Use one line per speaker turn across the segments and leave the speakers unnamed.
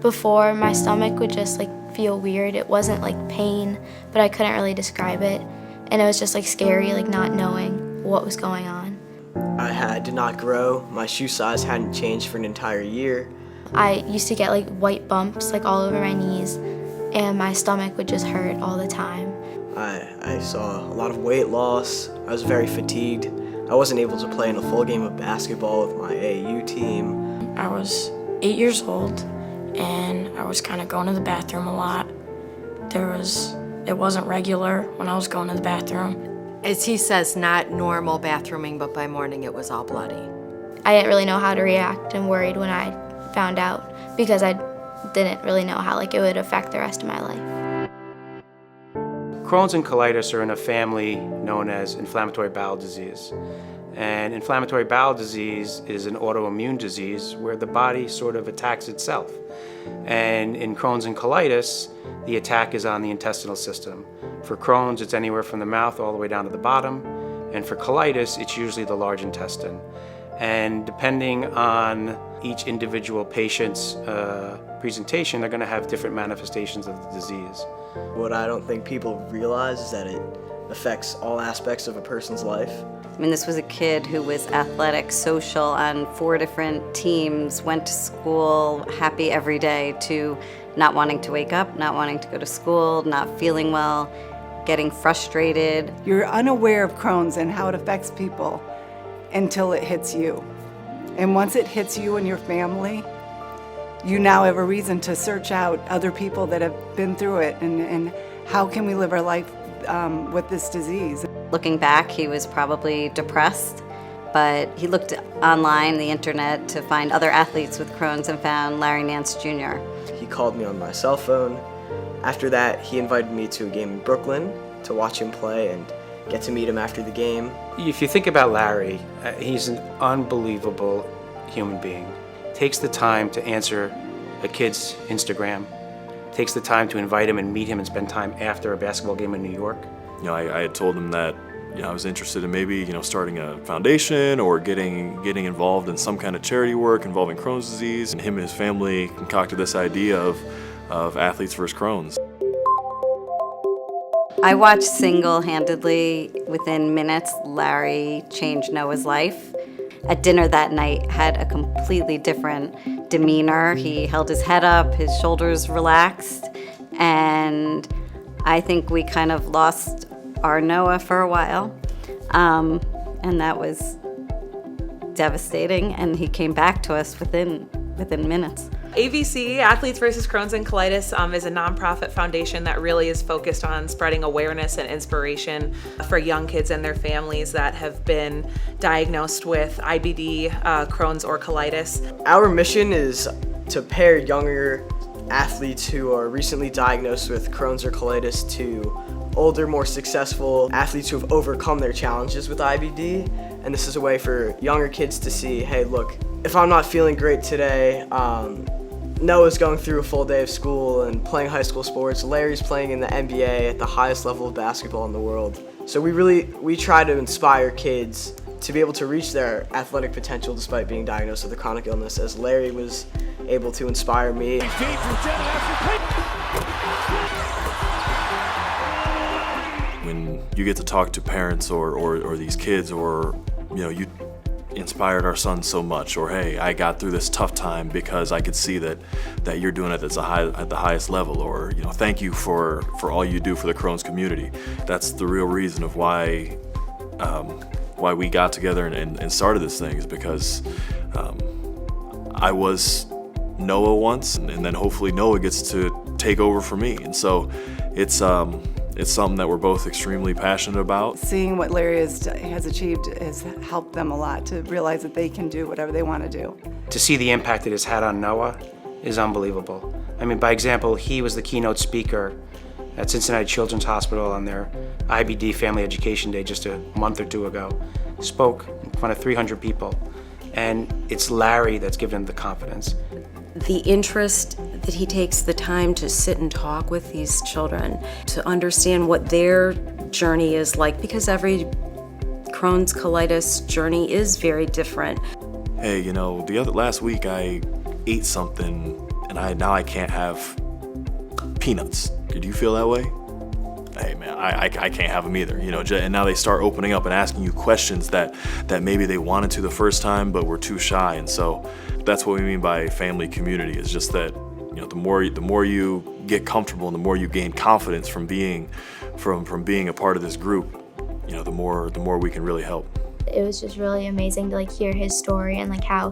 Before, my stomach would just like feel weird. It wasn't like pain, but I couldn't really describe it. And it was just like scary, like not knowing what was going on.
Did not grow. My shoe size hadn't changed for an entire year.
I used to get like white bumps like all over my knees, and my stomach would just hurt all the time.
I saw a lot of weight loss. I was very fatigued. I wasn't able to play in a full game of basketball with my AAU team.
I was 8 years old, and I was kind of going to the bathroom a lot. It wasn't regular when I was going to the bathroom.
As he says, not normal bathrooming, but by morning it was all bloody.
I didn't really know how to react and worried when I found out because I didn't really know how like it would affect the rest of my life.
Crohn's and colitis are in a family known as inflammatory bowel disease. And inflammatory bowel disease is an autoimmune disease where the body sort of attacks itself. And in Crohn's and colitis, the attack is on the intestinal system. For Crohn's, it's anywhere from the mouth all the way down to the bottom. And for colitis, it's usually the large intestine. And depending on each individual patient's presentation, they're going to have different manifestations of the disease.
What I don't think people realize is that it affects all aspects of a person's life.
I mean, this was a kid who was athletic, social, on 4 different teams, went to school happy every day, to not wanting to wake up, not wanting to go to school, not feeling well, getting frustrated.
You're unaware of Crohn's and how it affects people until it hits you. And once it hits you and your family, you now have a reason to search out other people that have been through it and how can we live our life with this disease.
Looking back, he was probably depressed, but he looked online, the internet, to find other athletes with Crohn's and found Larry Nance Jr.
He called me on my cell phone. After that, he invited me to a game in Brooklyn to watch him play and get to meet him after the game.
If you think about Larry, he's an unbelievable human being. Takes the time to answer a kid's Instagram, takes the time to invite him and meet him and spend time after a basketball game in New York.
You know, I had told him that I was interested in maybe starting a foundation or getting involved in some kind of charity work involving Crohn's disease. And him and his family concocted this idea of Athletes vs. Crohn's.
I watched single-handedly, within minutes, Larry change Noah's life. At dinner that night, had a completely different demeanor. He held his head up, his shoulders relaxed, and I think we kind of lost our Noah for a while, and that was devastating, and he came back to us within minutes.
AVC, Athletes vs. Crohn's and Colitis, is a nonprofit foundation that really is focused on spreading awareness and inspiration for young kids and their families that have been diagnosed with IBD, Crohn's, or colitis.
Our mission is to pair younger athletes who are recently diagnosed with Crohn's or colitis to older, more successful athletes who have overcome their challenges with IBD. And this is a way for younger kids to see, hey, look, if I'm not feeling great today, Noah's going through a full day of school and playing high school sports. Larry's playing in the NBA at the highest level of basketball in the world. So we try to inspire kids to be able to reach their athletic potential despite being diagnosed with a chronic illness, as Larry was able to inspire me.
When you get to talk to parents or these kids, or you inspired our son so much, or hey, I got through this tough time because I could see that you're doing it at the highest level, or thank you for all you do for the Crohn's community. That's the real reason of why we got together and started this thing, is because I was Noah once, and then hopefully Noah gets to take over for me, and so it's something that we're both extremely passionate about.
Seeing what Larry has achieved has helped them a lot to realize that they can do whatever they want to do.
To see the impact it has had on Noah is unbelievable. I mean, by example, he was the keynote speaker at Cincinnati Children's Hospital on their IBD Family Education Day just a month or two ago. Spoke in front of 300 people, and it's Larry that's given him the confidence.
The interest that he takes the time to sit and talk with these children, to understand what their journey is like, because every Crohn's colitis journey is very different.
Hey, last week I ate something and now I can't have peanuts. Did you feel that way? Hey man, I can't have them either, and now they start opening up and asking you questions that maybe they wanted to the first time but were too shy. And so that's what we mean by family community, is just that the more you get comfortable and the more you gain confidence from being a part of this group, the more we can really help.
It was just really amazing to hear his story and how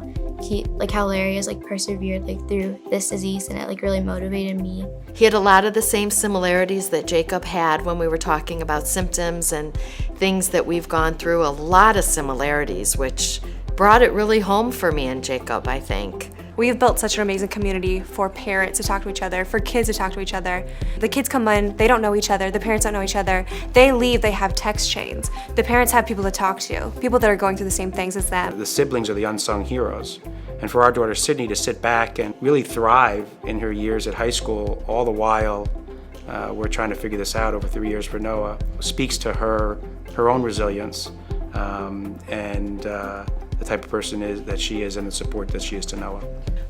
Larry has persevered through this disease, and it really motivated me.
He had a lot of the same similarities that Jacob had when we were talking about symptoms and things that we've gone through, a lot of similarities, which brought it really home for me and Jacob, I think.
We've built such an amazing community for parents to talk to each other, for kids to talk to each other. The kids come in, they don't know each other, the parents don't know each other. They leave, they have text chains. The parents have people to talk to, people that are going through the same things as them.
The siblings are the unsung heroes. And for our daughter Sydney to sit back and really thrive in her years at high school, all the while we're trying to figure this out over 3 years for Noah, speaks to her own resilience and the type of person that she is and the support that she is to Noah.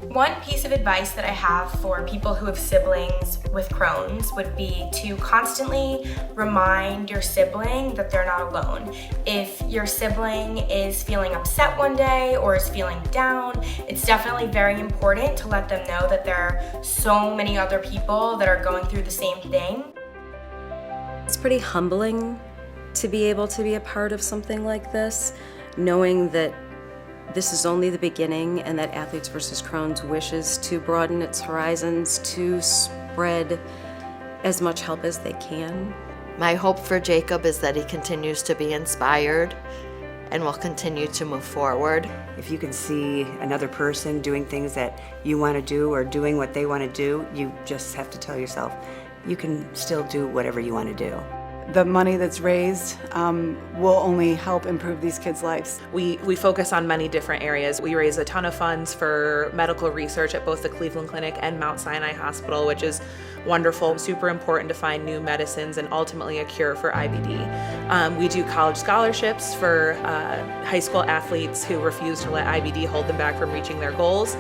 One piece of advice that I have for people who have siblings with Crohn's would be to constantly remind your sibling that they're not alone. If your sibling is feeling upset one day or is feeling down, it's definitely very important to let them know that there are so many other people that are going through the same thing.
It's pretty humbling to be able to be a part of something like this, knowing that this is only the beginning and that Athletes vs. Crohn's wishes to broaden its horizons, to spread as much help as they can.
My hope for Jacob is that he continues to be inspired and will continue to move forward.
If you can see another person doing things that you want to do or doing what they want to do, you just have to tell yourself, you can still do whatever you want to do.
The money that's raised will only help improve these kids' lives.
We focus on many different areas. We raise a ton of funds for medical research at both the Cleveland Clinic and Mount Sinai Hospital, which is wonderful, super important to find new medicines and ultimately a cure for IBD. We do college scholarships for high school athletes who refuse to let IBD hold them back from reaching their goals.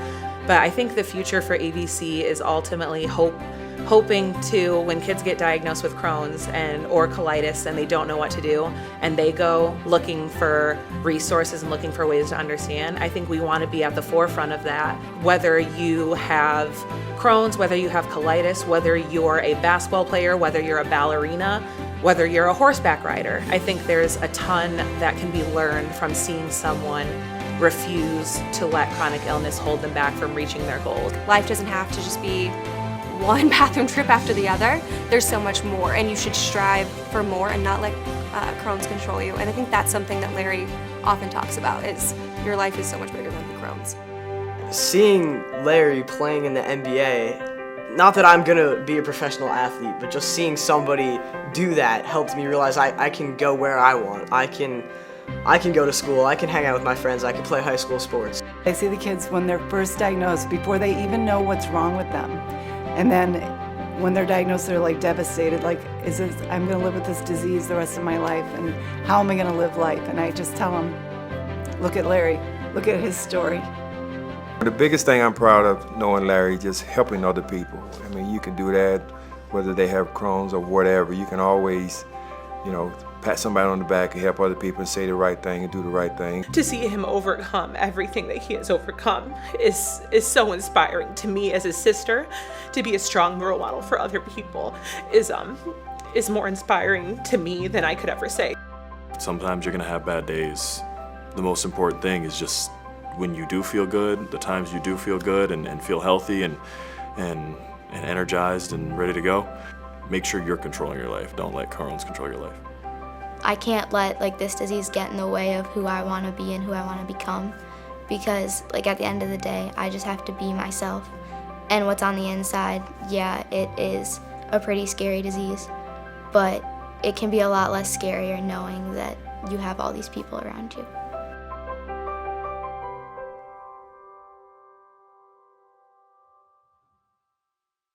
But I think the future for AVC is ultimately hoping to, when kids get diagnosed with Crohn's or colitis and they don't know what to do and they go looking for resources and looking for ways to understand, I think we want to be at the forefront of that. Whether you have Crohn's, whether you have colitis, whether you're a basketball player, whether you're a ballerina, whether you're a horseback rider, I think there's a ton that can be learned from seeing someone refuse to let chronic illness hold them back from reaching their goals.
Life doesn't have to just be one bathroom trip after the other. There's so much more, and you should strive for more and not let Crohn's control you. And I think that's something that Larry often talks about, is your life is so much bigger than the Crohn's.
Seeing Larry playing in the NBA, not that I'm gonna be a professional athlete, but just seeing somebody do that helped me realize I can go where I want. I can go to school, I can hang out with my friends, I can play high school sports.
I see the kids when they're first diagnosed, before they even know what's wrong with them. And then when they're diagnosed, they're devastated, I'm gonna live with this disease the rest of my life, and how am I gonna live life? And I just tell them, look at Larry, look at his story.
The biggest thing I'm proud of, knowing Larry, just helping other people. I mean, you can do that whether they have Crohn's or whatever. You can always, pat somebody on the back and help other people and say the right thing and do the right thing.
To see him overcome everything that he has overcome is so inspiring to me as his sister. To be a strong role model for other people is more inspiring to me than I could ever say.
Sometimes you're gonna have bad days. The most important thing is just when you do feel good, the times you do feel good and feel healthy and energized and ready to go, make sure you're controlling your life. Don't let Crohn's control your life.
I can't let this disease get in the way of who I want to be and who I want to become, because at the end of the day, I just have to be myself. And what's on the inside, yeah, it is a pretty scary disease, but it can be a lot less scarier knowing that you have all these people around you.